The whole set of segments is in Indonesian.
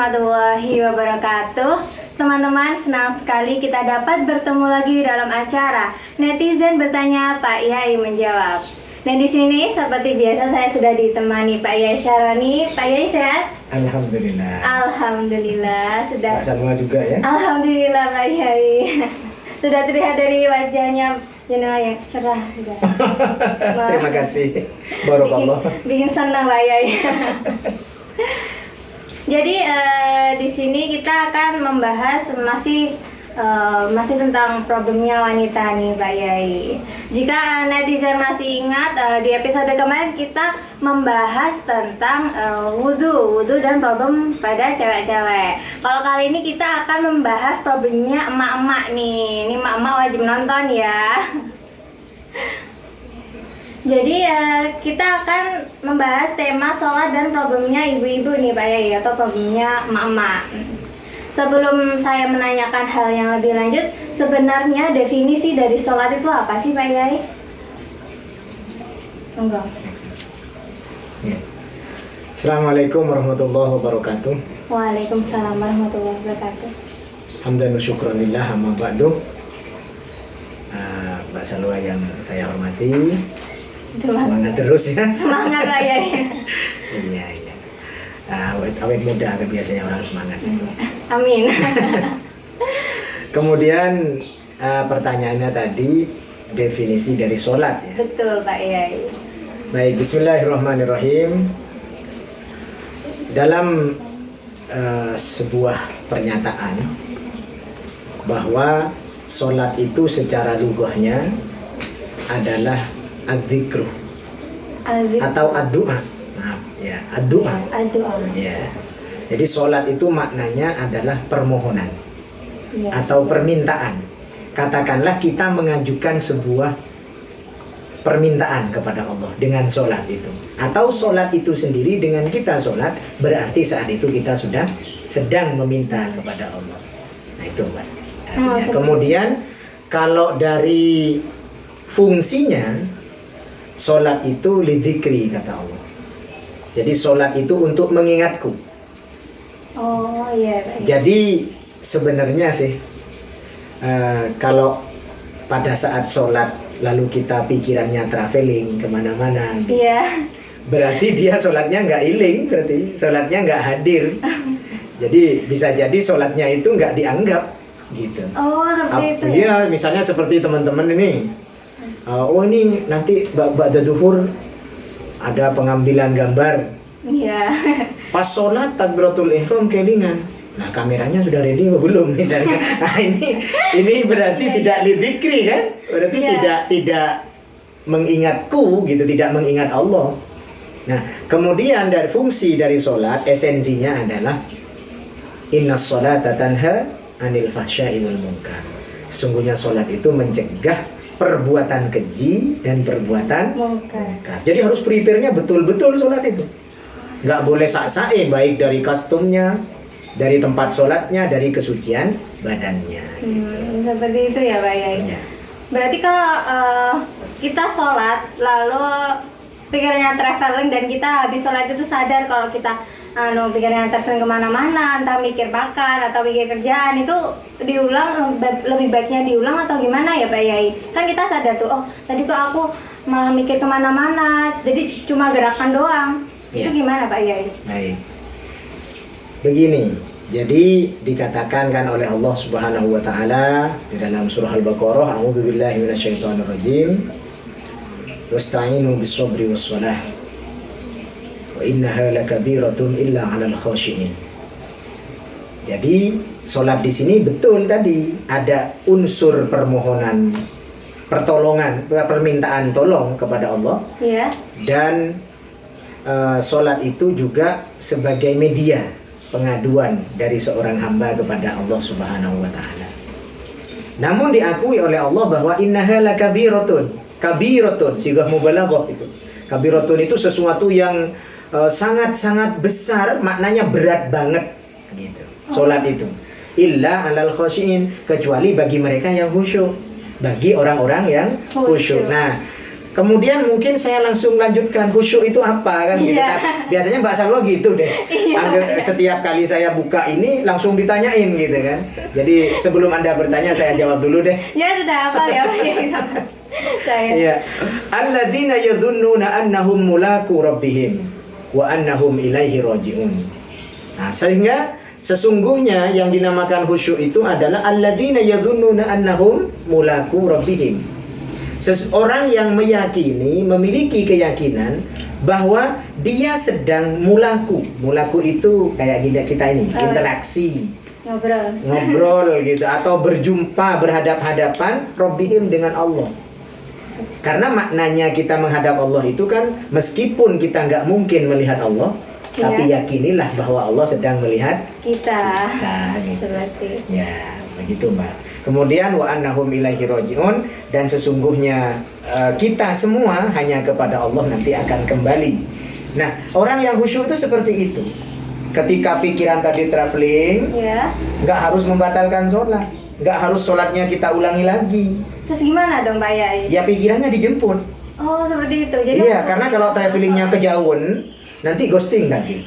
warahmatullahi wabarakatuh. Teman-teman, senang sekali kita dapat bertemu lagi dalam acara Netizen Bertanya, Pak Yai Menjawab. Dan di sini seperti biasa saya sudah ditemani Pak Yai Syaroni. Pak Yai sehat? Alhamdulillah. Alhamdulillah sudah. Pak Salma juga ya? Alhamdulillah Pak Yai. Sudah terlihat dari wajahnya jenengan yang cerah sudah. Terima kasih. Barakallah. Bikin senang Pak Yai. Jadi di sini kita akan membahas masih tentang problemnya wanita nih Pak Yai. Jika netizen masih ingat di episode kemarin kita membahas tentang wudhu dan problem pada cewek-cewek. Kalau kali ini kita akan membahas problemnya emak-emak nih. Ini emak-emak wajib nonton ya. Jadi kita akan membahas tema sholat dan problemnya ibu-ibu nih Pak Yai, atau problemnya emak-emak. Sebelum saya menanyakan hal yang lebih lanjut, sebenarnya definisi dari sholat itu apa sih Pak Yai? Enggak. Ya. Assalamualaikum warahmatullahi wabarakatuh. Waalaikumsalam warahmatullahi wabarakatuh. Hamdan wa syukranillah amma ba'du. Mbak Salwa yang saya hormati, semangat terus ya. Semangat Pak Yai. Iya. Awet muda kan biasanya orang semangat. Amin. Kemudian pertanyaannya tadi definisi dari sholat ya. Betul Pak Yai. Baik, bismillahirrahmanirrahim. Dalam sebuah pernyataan bahwa sholat itu secara lughahnya adalah adzikru atau ad-du'a. Maaf ya, ad-du'a. Ya. Jadi sholat itu maknanya adalah permohonan ya, atau permintaan. Katakanlah kita mengajukan sebuah permintaan kepada Allah dengan sholat itu, atau sholat itu sendiri dengan kita sholat, berarti saat itu kita sudah sedang meminta kepada Allah. Nah itu Mbak. Kemudian kalau dari fungsinya, sholat itu lidzikri kata Allah. Jadi sholat itu untuk mengingatku. Oh iya. Jadi sebenarnya sih kalau pada saat sholat lalu kita pikirannya traveling kemana-mana, Iya. berarti dia sholatnya nggak iling, berarti sholatnya nggak hadir. Jadi bisa jadi sholatnya itu nggak dianggap gitu. Oh seperti itu. Iya, misalnya seperti teman-teman ini. Oh ini nanti ba'da duhur ada pengambilan gambar. Iya. Pas sholat takbiratul ihram kelingan. Nah kameranya sudah ready apa belum misalnya. Nah ini berarti tidak lidzikri kan? Berarti tidak mengingatku gitu, tidak mengingat Allah. Nah kemudian dari fungsi dari sholat, esensinya adalah innas sholata tanha anil fahsya'i wal munkar. Sesungguhnya sholat itu mencegah perbuatan keji dan perbuatan munkar. Jadi harus prepare-nya betul-betul sholat itu. Nggak boleh sak-sae, baik dari kostumnya, dari tempat sholatnya, dari kesucian badannya. Seperti itu ya Pak Yai. Ya. Berarti kalau kita sholat lalu pikirannya traveling dan kita habis sholat itu sadar kalau kita pikirannya traveling kemana-mana, entah mikir makan atau mikir kerjaan, itu diulang, lebih baiknya diulang atau gimana ya Pak Yai? Kan kita sadar tuh, oh tadi kok aku malah mikir kemana-mana, jadi cuma gerakan doang. Ya. Itu gimana Pak Yai? Baik. Begini, jadi dikatakan kan oleh Allah Subhanahu wa taala di dalam surah Al-Baqarah, a'udzubillahi minasyaitonirrajim. Wasta'inu bis-sabri was-shalah. Wa innaha lakabiratun illa 'alal khashi'in. Jadi sholat di sini betul tadi ada unsur permohonan, pertolongan, permintaan tolong kepada Allah. Iya. Dan sholat itu juga sebagai media pengaduan dari seorang hamba kepada Allah Subhanahu wa taala. Namun diakui oleh Allah bahwa innaha lakabiratun. Kabiratun sigah mubalaghah itu. Kabiratun itu sesuatu yang sangat-sangat besar, maknanya berat banget gitu. Sholat itu illa 'alal khashiin, kecuali bagi mereka yang khusyuk, bagi orang-orang yang khusyuk. Nah, Kemudian mungkin saya langsung lanjutkan, khusyuk itu apa kan gitu. Iya. Biasanya Mbak Salwa gitu deh. Iya. Setiap kali saya buka ini langsung ditanyain gitu kan. Jadi sebelum Anda bertanya saya jawab dulu deh. Ya sudah hafal ya Pak Yai sama saya. Iya. Alladzina yadhunnuna annahum mulaku rabbihim wa annahum ilaihi raji'un. Nah, sehingga sesungguhnya yang dinamakan khusyuk itu adalah alladzina yadhunnuna annahum mulaku rabbihim. Seseorang yang meyakini, memiliki keyakinan bahwa dia sedang mulaku. Mulaku itu kayak kita ini, interaksi, ngobrol gitu, atau berjumpa, berhadap-hadapan rabbihim dengan Allah. Karena maknanya kita menghadap Allah itu kan meskipun kita nggak mungkin melihat Allah, tapi yakinilah bahwa Allah sedang melihat kita gitu. Seperti. Ya, begitu Mbak. Kemudian wa annahum ilaihi raji'un, dan sesungguhnya kita semua hanya kepada Allah nanti akan kembali. Nah, orang yang khusyuk itu seperti itu. Ketika pikiran tadi traveling, nggak harus membatalkan sholat, nggak harus sholatnya kita ulangi lagi. Terus gimana dong Pak Yai? Ya pikirannya dijemput. Oh seperti itu. Jadi iya, karena kalau travelingnya kejauhan, nanti ghosting lagi.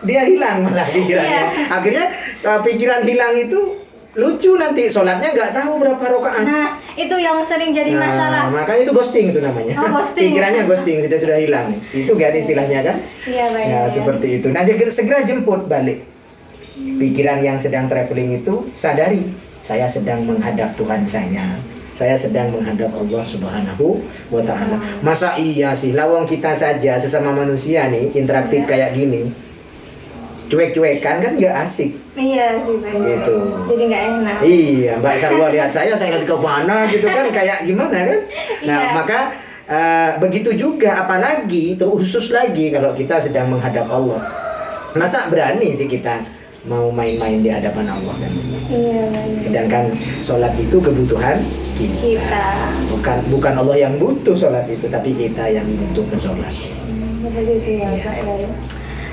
Dia hilang malah pikirannya. Akhirnya pikiran hilang itu lucu, nanti sholatnya nggak tahu berapa rakaat. Nah, itu yang sering jadi masalah. Makanya itu ghosting itu namanya. Oh, ghosting. Pikirannya ghosting, sudah hilang. Itu kan istilahnya kan? Iya, baik. Ya, seperti itu. Nah, segera jemput balik. Pikiran yang sedang traveling itu sadari, saya sedang menghadap Tuhan saya. Saya sedang menghadap Allah Subhanahu wa Ta'ala. Masa iya sih, lawang kita saja sesama manusia nih interaktif kayak gini, cuek-cuekan kan nggak asik. Iya sih Pak. Gitu. Jadi nggak enak. Iya, Mbak Salwa lihat saya lagi ke mana gitu kan, kayak gimana kan? Nah, maka begitu juga, apalagi terkhusus lagi kalau kita sedang menghadap Allah. Masa berani sih kita mau main-main di hadapan Allah kan? Iya. Sedangkan sholat itu kebutuhan kita. Bukan Allah yang butuh sholat itu, tapi kita yang butuh ke sholat. Begitu ya Pak Yai.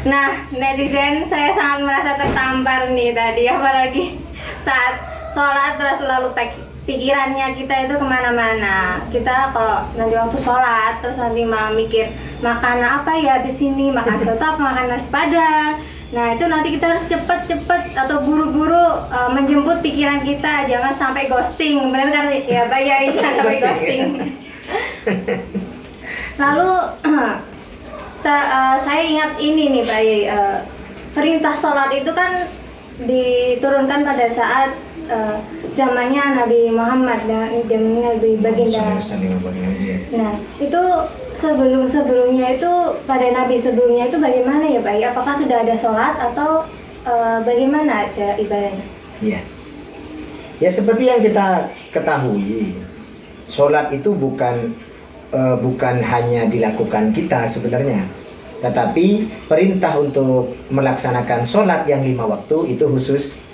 Nah, netizen saya sangat merasa tertampar nih tadi, apalagi saat sholat terus lalu pikirannya kita itu kemana-mana. Kita kalau nanti waktu sholat terus nanti malah mikir makan apa ya habis ini, makan soto apa makan nasi padang. Nah itu nanti kita harus cepet-cepet atau buru-buru menjemput pikiran kita, jangan sampai ghosting. Benar kan ya Pak Yai, jangan sampai ghosting. Lalu saya ingat ini nih Pak Yai, perintah sholat itu kan diturunkan pada saat zamannya Nabi Muhammad dan zamannya Nabi Baginda. Nah itu sebelumnya itu pada Nabi sebelumnya itu bagaimana ya Pak Yai? Apakah sudah ada sholat atau bagaimana ada ibadahnya? Iya. Ya seperti yang kita ketahui, sholat itu bukan hanya dilakukan kita sebenarnya, tetapi perintah untuk melaksanakan sholat yang 5 waktu itu khusus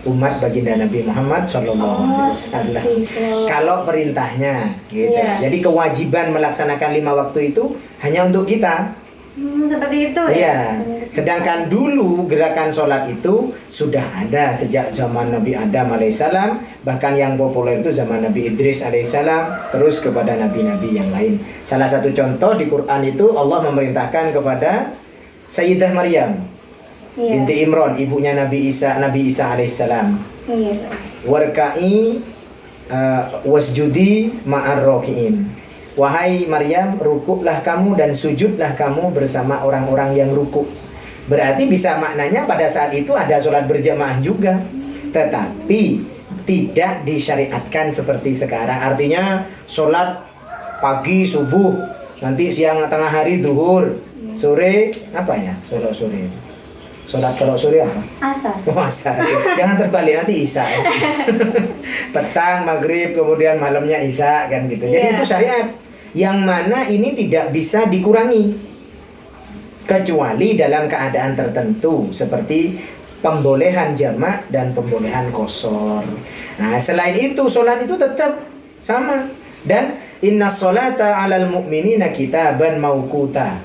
umat baginda Nabi Muhammad SAW. Kalau perintahnya gitu. Jadi kewajiban melaksanakan 5 waktu itu hanya untuk kita. Seperti itu ya? Sedangkan dulu gerakan sholat itu sudah ada sejak zaman Nabi Adam alaihissalam, bahkan yang populer itu zaman Nabi Idris alaihissalam, terus kepada nabi-nabi yang lain. Salah satu contoh di Quran itu Allah memerintahkan kepada Sayyidah Maryam binti Imran, ibunya Nabi Isa alaihissalam, warka'i wasjudi ma'ar roki'in. Wahai Maryam, rukuklah kamu dan sujudlah kamu bersama orang-orang yang rukuk. Berarti bisa maknanya pada saat itu ada sholat berjamaah juga, tetapi tidak disyariatkan seperti sekarang. Artinya sholat pagi subuh, nanti siang tengah hari duhur, sore apa ya? Sholat sore. Sholat kalau sore apa? Asar. Oh, asar. Jangan terbalik, nanti isya. Petang, maghrib, kemudian malamnya isya kan gitu. Jadi itu syariat yang mana ini tidak bisa dikurangi kecuali dalam keadaan tertentu seperti pembolehan jamak dan pembolehan qashar. Nah, selain itu sholat itu tetap sama. Dan inna sholata 'alal mu'minina kitaban mauquta.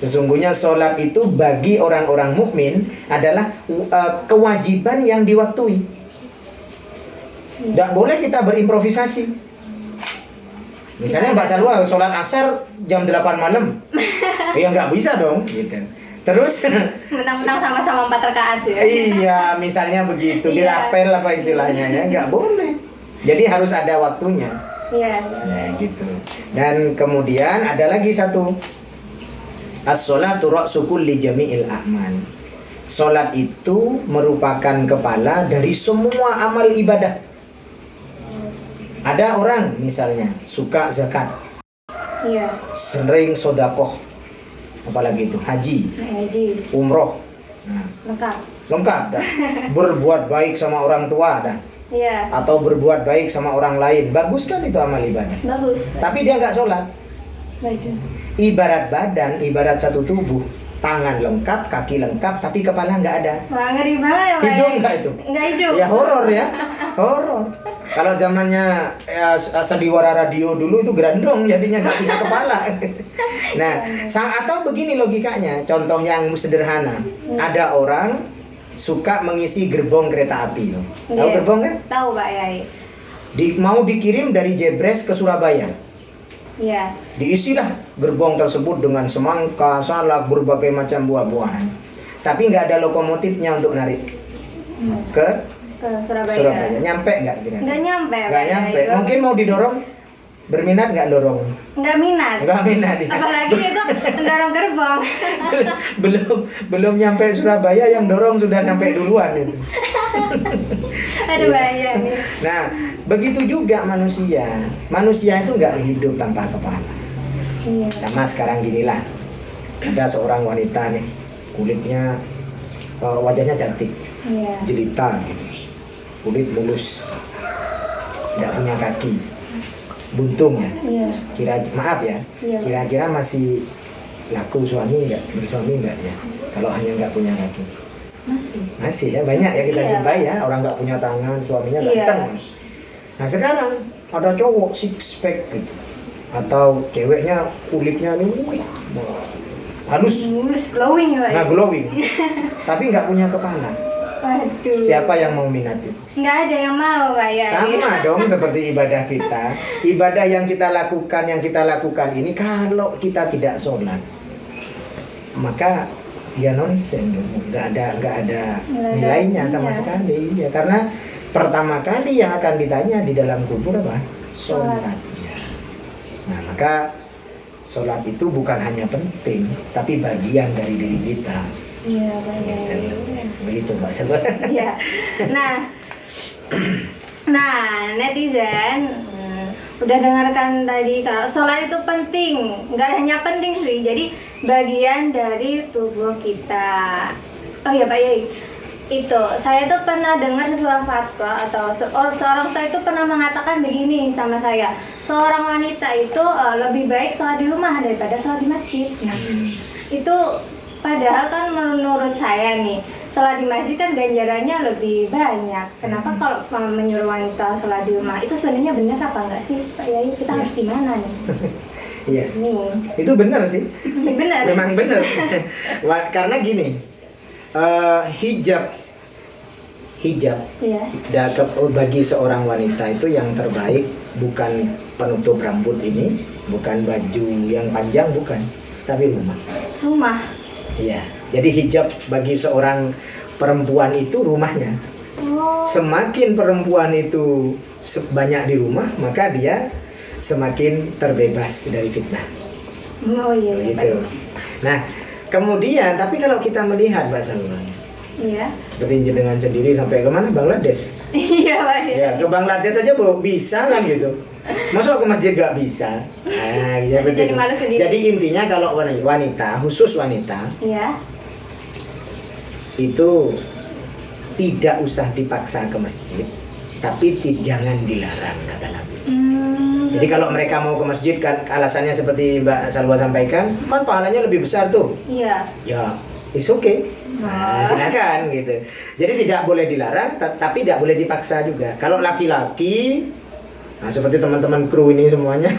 Sesungguhnya sholat itu bagi orang-orang mukmin adalah kewajiban yang diwaktui. Tidak boleh kita berimprovisasi. Misalnya Mbak Salwa sholat asar jam 8 malam. Ya nggak bisa dong gitu. Terus Mentang-mentang sama-sama 4 rakaat ya. iya, misalnya begitu, Iya. dirapel apa istilahnya ya, nggak boleh. Jadi harus ada waktunya. Iya. Nah, gitu. Dan kemudian ada lagi satu. As-sholatu ra'su kulli jami'il a'mal. Salat itu merupakan kepala dari semua amal ibadah. Ada orang misalnya suka zakat, Iya. sering sodakoh, apalagi itu haji, Haji. umroh, nah, Lengkap. lengkap dah. Berbuat baik sama orang tua dah, Iya. atau berbuat baik sama orang lain, bagus kan itu amal ibadah. Bagus. Tapi dia nggak sholat. Baik. Ibarat badan, ibarat satu tubuh, tangan lengkap, kaki lengkap, tapi kepala nggak ada. Wah, ngeri banget ya, Pak. Hidup nggak itu? Nggak hidup. Ya horor ya, horor. Kalau zamannya sandiwara radio dulu itu gerandong, jadinya nggak punya kepala. Nah, atau begini logikanya, contoh yang sederhana. Ada orang suka mengisi gerbong kereta api. Tahu Iya. gerbong kan? Tahu, Pak Yai. Mau dikirim dari Jebres ke Surabaya. Iya. Diisilah gerbong tersebut dengan semangka, salak, berbagai macam buah-buahan. Tapi nggak ada lokomotifnya untuk narik ke Ke Surabaya. Surabaya. Nyampe nggak kira? Nggak nyampe, Nggak Pak nyampe. Yai. Mungkin mau didorong, berminat nggak dorong? Nggak minat. Nggak minat ya. Apalagi itu mendorong gerbong. belum nyampe Surabaya, yang dorong sudah nyampe duluan itu. Ada bahaya nih. Nah, begitu juga manusia. Manusia itu nggak hidup tanpa kepala. Iya. Sama sekarang ginilah. Ada seorang wanita nih, kulitnya wajahnya cantik, Iya. jelita, kulit mulus, tidak punya kaki, buntung ya. Iya. Maaf ya, Iya. kira-kira masih laku suami nggak, bersuami nggak ya? Kalau hanya nggak punya kaki, masih ya, banyak ya kita Iya. jumpai ya, orang nggak punya tangan, suaminya Iya. ganteng. Nah sekarang ada cowok six pack gitu, atau ceweknya kulitnya nih halus, Mulus glowing ya, Pak. nah glowing, tapi nggak punya kepala. Waduh. Siapa yang mau minat itu? Nggak ada yang mau, Pak Yai. Sama dong seperti ibadah kita. Ibadah yang kita lakukan ini kalau kita tidak sholat, maka ya nonsen, nggak ada nilainya sama sekali. Ya, karena pertama kali yang akan ditanya di dalam kubur apa? Sholat. Nah, maka sholat itu bukan hanya penting, tapi bagian dari diri kita. Iya, Pak Yai. Begitu Mbak Selva. Iya. Nah, netizen udah dengarkan tadi kalau sholat itu penting. Nggak hanya penting sih, jadi bagian dari tubuh kita. Oh ya Pak Yai, itu saya tuh pernah dengar sebuah fatwa atau seorang saya itu pernah mengatakan begini sama saya, seorang wanita itu lebih baik sholat di rumah daripada sholat di masjid. Nah, itu padahal kan menurut saya nih, sholat di masjid kan ganjarannya lebih banyak. Kenapa kalau menyuruh wanita sholat di rumah? Itu sebenarnya benar apa enggak sih Pak Yai? Kita harus gimana nih? Iya, Nih, itu benar sih. benar. Memang benar. Karena gini, hijab Iya. bagi seorang wanita itu yang terbaik bukan penutup rambut ini, bukan baju yang panjang, bukan, tapi rumah. Rumah. Iya, jadi hijab bagi seorang perempuan itu rumahnya. Oh. Semakin perempuan itu banyak di rumah, maka dia semakin terbebas dari fitnah. Oh iya, iya Pak Begitu. Yai. Nah, kemudian tapi kalau kita melihat Mbak Salma, Iya. seperti jenengan sendiri sampai kemana? Bangladesh. Iya Pak Yai. Ya, ke Bangladesh aja bisa kan gitu. Masa ke masjid gak bisa? Nah, ya Jadi begitu. malu sendiri. Jadi intinya kalau wanita, khusus wanita, Iya. itu tidak usah dipaksa ke masjid, tapi jangan dilarang, kata Nabi. Jadi kalau mereka mau ke masjid kan alasannya seperti Mbak Salwa sampaikan, kan pahalanya lebih besar tuh. Iya. Ya, it's okay. Nah, silakan gitu. Jadi tidak boleh dilarang, tapi tidak boleh dipaksa juga. Kalau laki-laki, nah seperti teman-teman kru ini semuanya,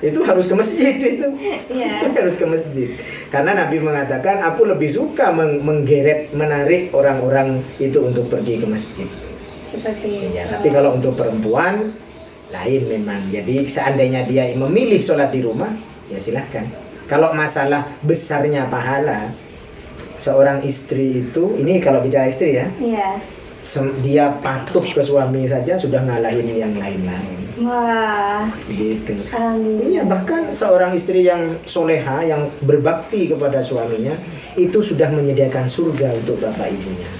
itu harus ke masjid itu. Iya. Harus ke masjid. Karena Nabi mengatakan, aku lebih suka menarik orang-orang itu untuk pergi ke masjid. Seperti Ya, tapi kalau untuk perempuan, lain memang. Jadi seandainya dia memilih sholat di rumah, ya silahkan. Kalau masalah besarnya pahala, seorang istri itu, ini kalau bicara istri ya, dia patuh ke suami saja sudah ngalahin yang lain-lain. Wah, gitu. Iya, bahkan seorang istri yang soleha, yang berbakti kepada suaminya, itu sudah menyediakan surga untuk bapak ibunya.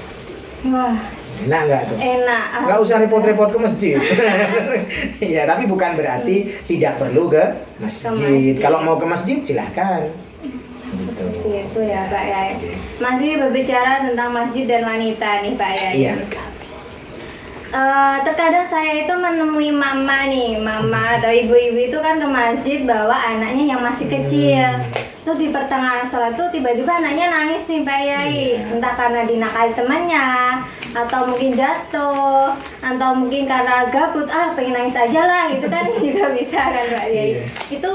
Wah, enak nggak tuh? Enak. Nggak usah repot-repot ke masjid. Ya, tapi bukan berarti tidak perlu ke masjid. Kalau mau ke masjid silahkan. Seperti itu ya Pak Yai. Masih berbicara tentang masjid dan wanita nih Pak Yai. Iya. Terkadang saya itu menemui mama atau ibu-ibu itu kan ke masjid bawa anaknya yang masih kecil. Tuh di pertengahan sholat tuh tiba-tiba anaknya nangis nih Pak Yai. Entah karena dinakali temannya, atau mungkin jatuh, atau mungkin karena gabut, pengen nangis aja lah, gitu kan juga bisa kan Pak Yai. Itu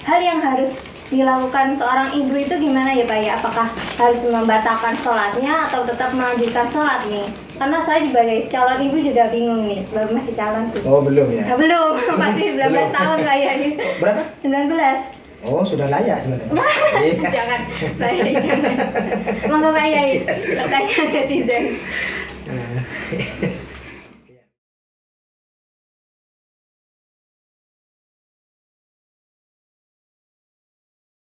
hal yang harus dilakukan seorang ibu itu gimana ya Pak ya? Apakah harus membatalkan sholatnya atau tetap melanjutkan sholat nih? Karena saya sebagai calon ibu juga bingung nih, baru masih calon sih. Oh belum ya? Belum, masih 19 tahun Pak ya. Berapa? 19. Oh sudah layak sebenarnya. Jangan, Pak Yai jangan. Monggo Pak Yai, pertanyaan netizen.